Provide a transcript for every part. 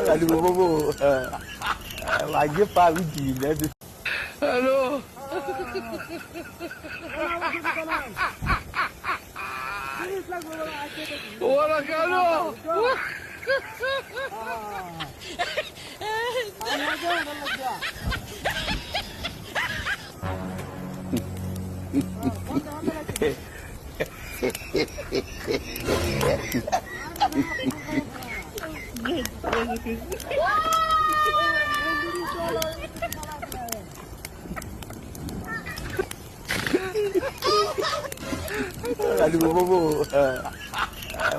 Aduh, bobo. Lagi Pak Widi. Aduh. Wala kano. Aduh, bobo.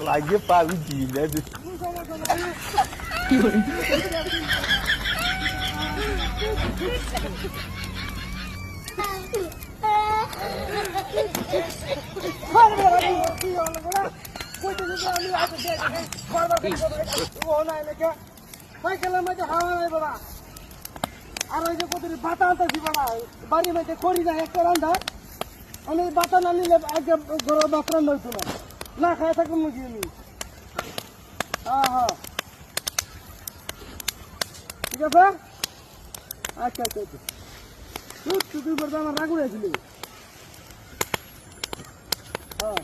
Lagi Pak Widi. বাড়ি মধ্যে করি না একটা রান্না আমি বাতা না নিলে আগে গরম বাতরা নইতো না খায় থাকুন মুখি আমি হ্যাঁ হ্যাঁ ঠিক আছে আচ্ছা আচ্ছা আচ্ছা তুই বলতে আমার রাগ উড়েছিলি হ্যাঁ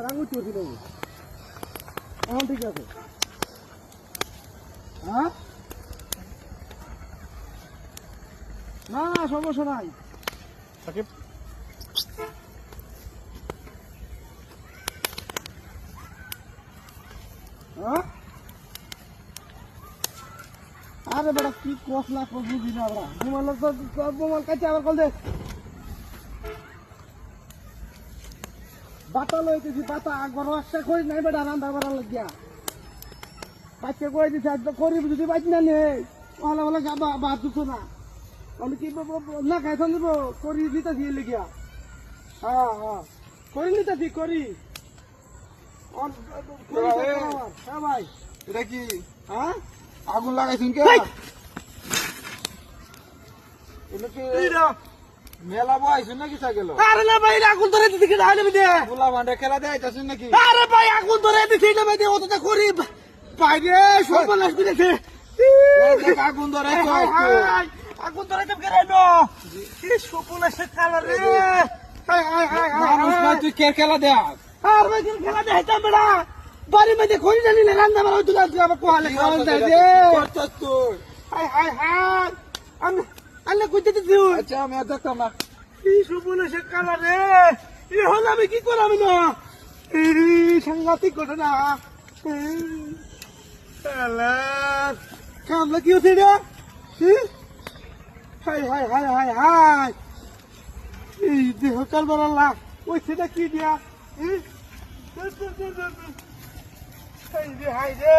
রাগ উঠছিল এখন ঠিক আছে হ্যাঁ না সমস্যা নাই সাকিব আরে বেটা কি কসলা বুঝি না আমরা মোবাইল তো মোবাইল কাছে আবার কল দে বাতা লইতেছি বাতা একবার একটা করি নাই বেটা রান্না বাড়া লাগিয়া বাচ্চা করে দিচ্ছে আজ করি যদি বাঁচ না নেই ওলা ওলা যাবা বাদ দুটো না আমি কি না খাইতে দিব করি নিতেছি লিখিয়া হ্যাঁ হ্যাঁ করি নিতেছি করি হ্যাঁ ভাই এটা কি হ্যাঁ আগুন লাগাইছুন কে মেলা বয়সুন নাকি গেল আরে না ভাই আগুন ধরে দিতে কি দাঁড়াবে দে গোলা ভান্ডা খেলা দেখাইতেছুন নাকি আরে ভাই আগুন ধরে দিতে না ভাই ও তো করি বাইরে সর্বনাশ দিয়েছে আগুন ধরে আগুন ধরে তো কেন কি সর্বনাশের কালার রে তুই কে খেলা দেখ আর ভাই খেলা দেখাইতাম বেড়া বাড়ি মধ্যে খড়ি জানি না রান্না মারা হইতো আবার কোহালে খাওয়া যায় রে হাই হাই হাই আল্লাহ কইতে দিছি আচ্ছা আমি আর দেখতাম না কি সর্বনাশের কালার রে এ হল আমি কি করলাম না সাংঘাতিক ঘটনা কামলা কি হচ্ছে রে high high high high high এই দেহ কাল বাড়াল্লা ওই সেটা কি দিয়া হাই রে হাই রে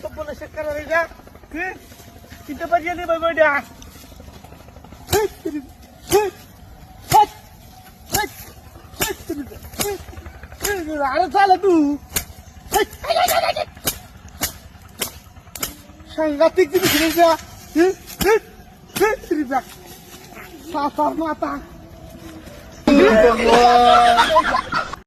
সব বলে সে কালার এটা চিন্তা পারিয়ে দে ভাই বইটা আরে চালে তুই সাংঘাতিক জিনিস রে সাতার মাথা